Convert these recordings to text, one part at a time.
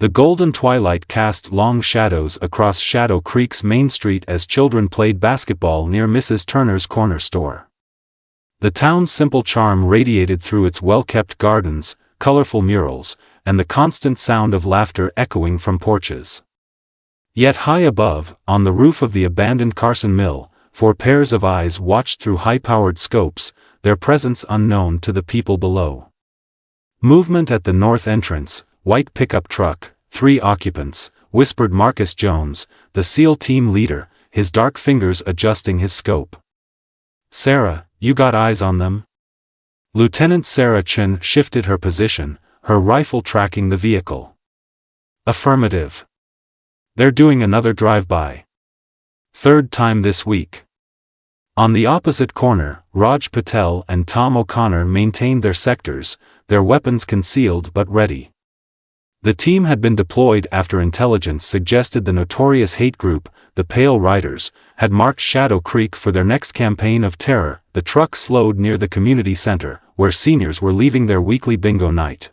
The golden twilight cast long shadows across Shadow Creek's main street as children played basketball near Mrs. Turner's corner store. The town's simple charm radiated through its well-kept gardens, colorful murals, and the constant sound of laughter echoing from porches. Yet high above, on the roof of the abandoned Carson Mill, 4 pairs of eyes watched through high-powered scopes, their presence unknown to the people below. Movement at the north entrance, white pickup truck, 3 occupants, whispered Marcus Jones, the SEAL team leader, his dark fingers adjusting his scope. "Sarah, you got eyes on them?" Lieutenant Sarah Chen shifted her position, her rifle tracking the vehicle. "Affirmative. They're doing another drive-by. 3rd time this week." On the opposite corner, Raj Patel and Tom O'Connor maintained their sectors, their weapons concealed but ready. The team had been deployed after intelligence suggested the notorious hate group, the Pale Riders, had marked Shadow Creek for their next campaign of terror. The truck slowed near the community center, where seniors were leaving their weekly bingo night.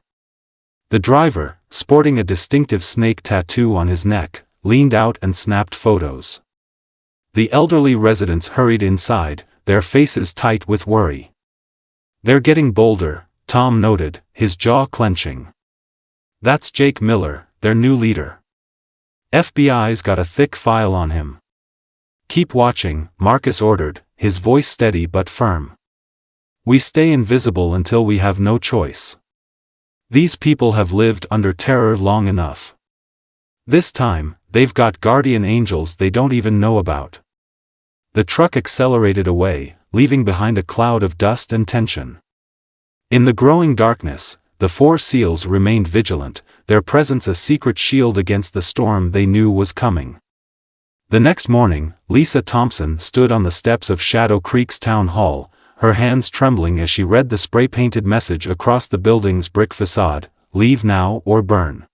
The driver, sporting a distinctive snake tattoo on his neck, leaned out and snapped photos. The elderly residents hurried inside, their faces tight with worry. "They're getting bolder," Tom noted, his jaw clenching. "That's Jake Miller, their new leader. FBI's got a thick file on him." "Keep watching," Marcus ordered, his voice steady but firm. "We stay invisible until we have no choice. These people have lived under terror long enough. This time, they've got guardian angels they don't even know about." The truck accelerated away, leaving behind a cloud of dust and tension. In the growing darkness, the 4 SEALs remained vigilant, their presence a secret shield against the storm they knew was coming. The next morning, Lisa Thompson stood on the steps of Shadow Creek's town hall, her hands trembling as she read the spray-painted message across the building's brick facade, "Leave now or burn."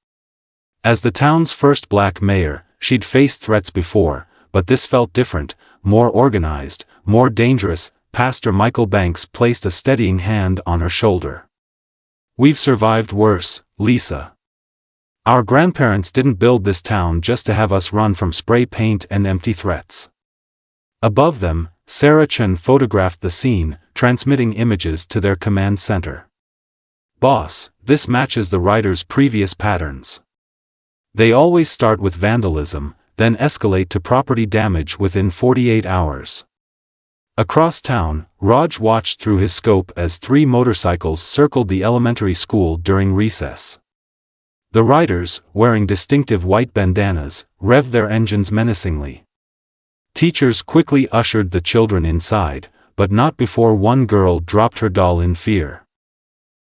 As the town's first black mayor, she'd faced threats before, but this felt different, more organized, more dangerous. Pastor Michael Banks placed a steadying hand on her shoulder. "We've survived worse, Lisa. Our grandparents didn't build this town just to have us run from spray paint and empty threats." Above them, Sarah Chen photographed the scene, transmitting images to their command center. "Boss, this matches the writer's previous patterns. They always start with vandalism, then escalate to property damage within 48 hours. Across town, Raj watched through his scope as 3 motorcycles circled the elementary school during recess. The riders, wearing distinctive white bandanas, revved their engines menacingly. Teachers quickly ushered the children inside, but not before one girl dropped her doll in fear.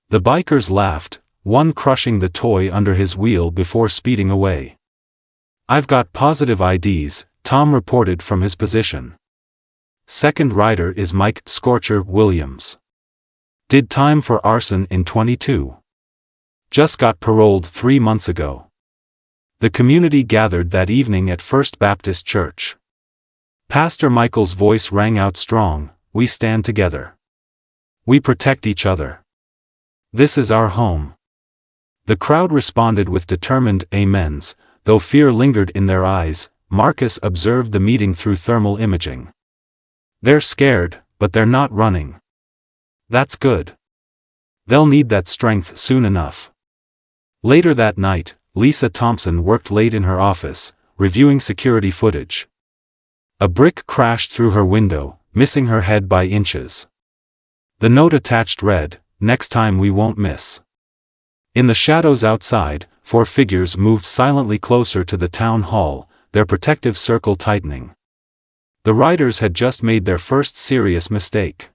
The bikers laughed, one crushing the toy under his wheel before speeding away. "I've got positive IDs," Tom reported from his position. "Second rider is Mike Scorcher Williams. Did time for arson in 22. Just got paroled 3 months ago." The community gathered that evening at First Baptist Church. Pastor Michael's voice rang out strong, "We stand together. We protect each other. This is our home." The crowd responded with determined amens, though fear lingered in their eyes. Marcus observed the meeting through thermal imaging. "They're scared, but they're not running. That's good. They'll need that strength soon enough." Later that night, Lisa Thompson worked late in her office, reviewing security footage. A brick crashed through her window, missing her head by inches. The note attached read, "Next time we won't miss." In the shadows outside, 4 figures moved silently closer to the town hall, their protective circle tightening. The riders had just made their first serious mistake.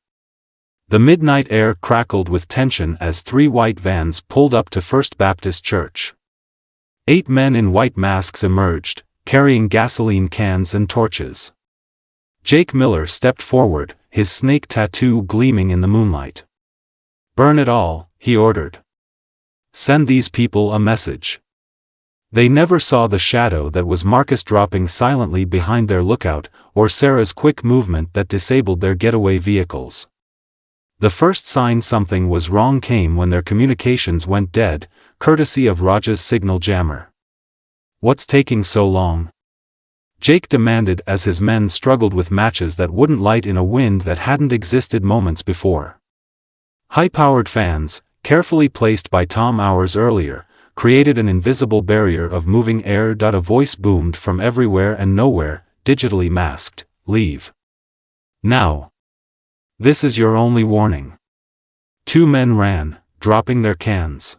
The midnight air crackled with tension as 3 white vans pulled up to First Baptist Church. 8 men in white masks emerged, carrying gasoline cans and torches. Jake Miller stepped forward, his snake tattoo gleaming in the moonlight. "Burn it all," he ordered. "Send these people a message." They never saw the shadow that was Marcus dropping silently behind their lookout, or Sarah's quick movement that disabled their getaway vehicles. The first sign something was wrong came when their communications went dead, courtesy of Raj's signal jammer. "What's taking so long?" Jake demanded as his men struggled with matches that wouldn't light in a wind that hadn't existed moments before. High-powered fans, carefully placed by Tom hours earlier, created an invisible barrier of moving air. A voice boomed from everywhere and nowhere, digitally masked, "Leave now. This is your only warning." 2 men ran, dropping their cans.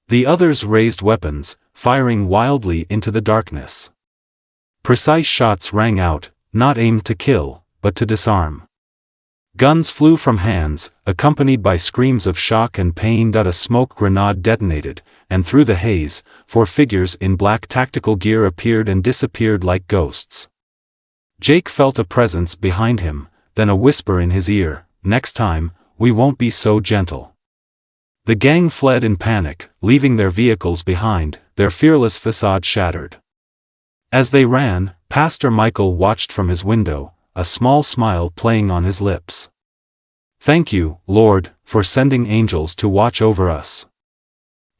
The others raised weapons, firing wildly into the darkness. Precise shots rang out, not aimed to kill, but to disarm. Guns flew from hands, accompanied by screams of shock and pain. A smoke grenade detonated, and through the haze, 4 figures in black tactical gear appeared and disappeared like ghosts. Jake felt a presence behind him, then a whisper in his ear, "Next time, we won't be so gentle." The gang fled in panic, leaving their vehicles behind, their fearless facade shattered. As they ran, Pastor Michael watched from his window, a small smile playing on his lips. "Thank you, Lord, for sending angels to watch over us."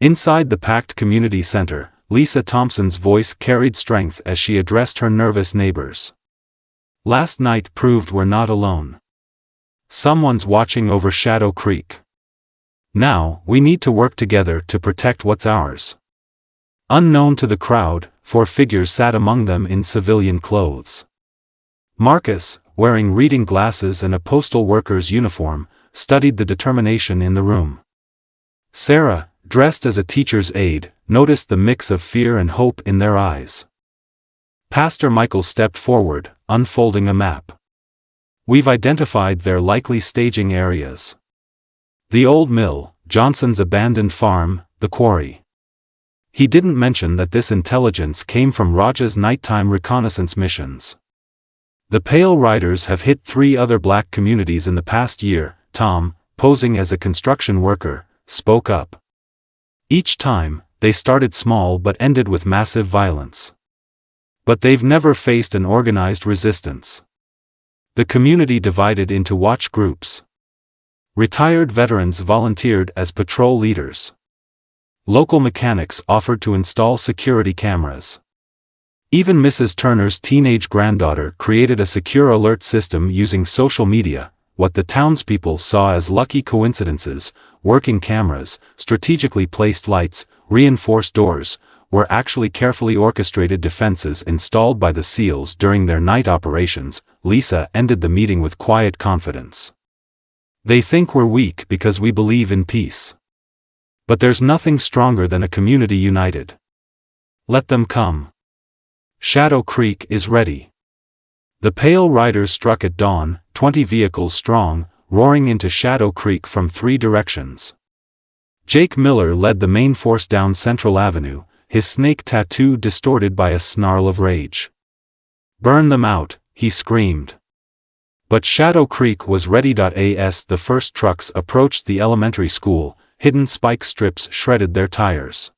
Inside the packed community center, Lisa Thompson's voice carried strength as she addressed her nervous neighbors. "Last night proved we're not alone. Someone's watching over Shadow Creek. Now, we need to work together to protect what's ours." Unknown to the crowd, 4 figures sat among them in civilian clothes. Marcus, wearing reading glasses and a postal worker's uniform, studied the determination in the room. Sarah, dressed as a teacher's aide, noticed the mix of fear and hope in their eyes. Pastor Michael stepped forward, unfolding a map. "We've identified their likely staging areas. The old mill, Johnson's abandoned farm, the quarry." He didn't mention that this intelligence came from Raj's nighttime reconnaissance missions. "The Pale Riders have hit 3 other black communities in the past year," Tom, posing as a construction worker, spoke up. "Each time, they started small but ended with massive violence. But they've never faced an organized resistance." The community divided into watch groups. Retired veterans volunteered as patrol leaders. Local mechanics offered to install security cameras. Even Mrs. Turner's teenage granddaughter created a secure alert system using social media, what the townspeople saw as lucky coincidences. Working cameras, strategically placed lights, reinforced doors, were actually carefully orchestrated defenses installed by the SEALs during their night operations. Lisa ended the meeting with quiet confidence. "They think we're weak because we believe in peace. But there's nothing stronger than a community united. Let them come. Shadow Creek is ready." The Pale Riders struck at dawn, 20 vehicles strong, roaring into Shadow Creek from 3 directions. Jake Miller led the main force down Central Avenue, his snake tattoo distorted by a snarl of rage. "Burn them out," he screamed. But Shadow Creek was ready. As the first trucks approached the elementary school, hidden spike strips shredded their tires.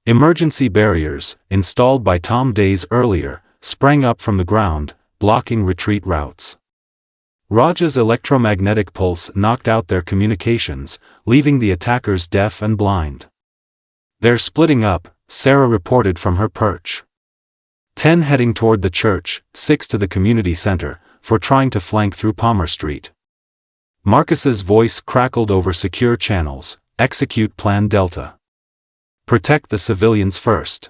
Emergency barriers, installed by Tom days earlier, sprang up from the ground, blocking retreat routes. Raj's electromagnetic pulse knocked out their communications, leaving the attackers deaf and blind. "They're splitting up," Sarah reported from her perch. 10 heading toward the church, 6 to the community center, for trying to flank through Palmer Street. Marcus's voice crackled over secure channels, "Execute Plan Delta. Protect the civilians first."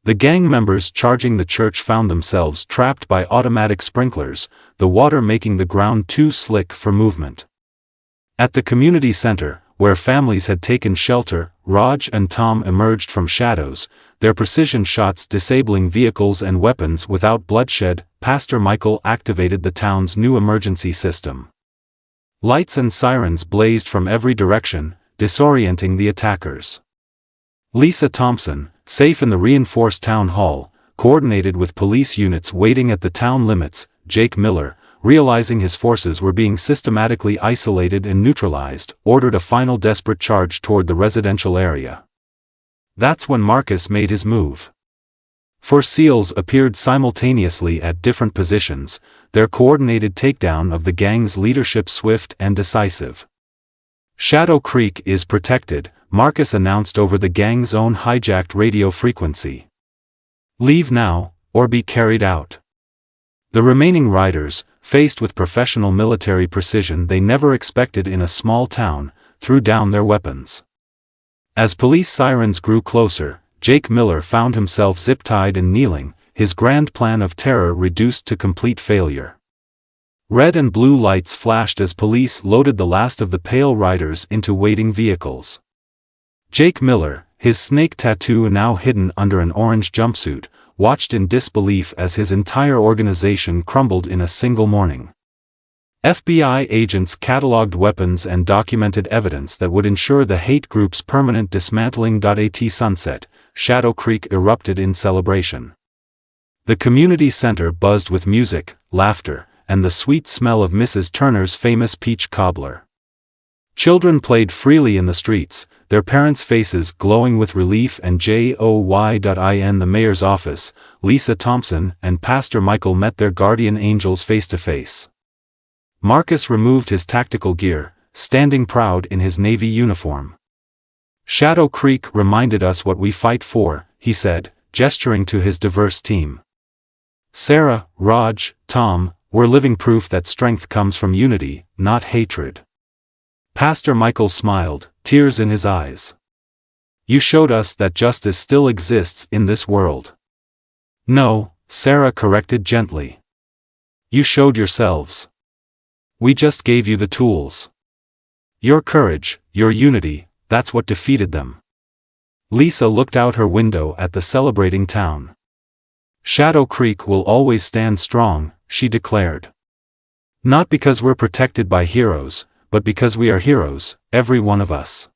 The gang members charging the church found themselves trapped by automatic sprinklers, the water making the ground too slick for movement. At the community center, where families had taken shelter, Raj and Tom emerged from shadows, their precision shots disabling vehicles and weapons without bloodshed. Pastor Michael activated the town's new emergency system. Lights and sirens blazed from every direction, disorienting the attackers. Lisa Thompson, safe in the reinforced town hall, coordinated with police units waiting at the town limits. Jake Miller, realizing his forces were being systematically isolated and neutralized, ordered a final desperate charge toward the residential area. That's when Marcus made his move. 4 SEALs appeared simultaneously at different positions, their coordinated takedown of the gang's leadership swift and decisive. "Shadow Creek is protected," Marcus announced over the gang's own hijacked radio frequency. Leave now, or be carried out. The remaining riders, faced with professional military precision they never expected in a small town, threw down their weapons. As police sirens grew closer, Jake Miller found himself zip-tied and kneeling, his grand plan of terror reduced to complete failure. Red and blue lights flashed as police loaded the last of the pale riders into waiting vehicles. Jake Miller, his snake tattoo now hidden under an orange jumpsuit, watched in disbelief as his entire organization crumbled in a single morning. FBI agents cataloged weapons and documented evidence that would ensure the hate group's permanent dismantling. At sunset, Shadow Creek erupted in celebration. The community center buzzed with music, laughter, and the sweet smell of Mrs. Turner's famous peach cobbler. Children played freely in the streets, their parents' faces glowing with relief, and in the mayor's office, Lisa Thompson and Pastor Michael met their guardian angels face to face. Marcus removed his tactical gear, standing proud in his Navy uniform. Shadow Creek reminded us what we fight for, he said, gesturing to his diverse team. Sarah, Raj, Tom, we're living proof that strength comes from unity, not hatred. Pastor Michael smiled, tears in his eyes. You showed us that justice still exists in this world. No, Sarah corrected gently. You showed yourselves. We just gave you the tools. Your courage, your unity, that's what defeated them. Lisa looked out her window at the celebrating town. Shadow Creek will always stand strong, she declared. Not because we're protected by heroes, but because we are heroes, every one of us.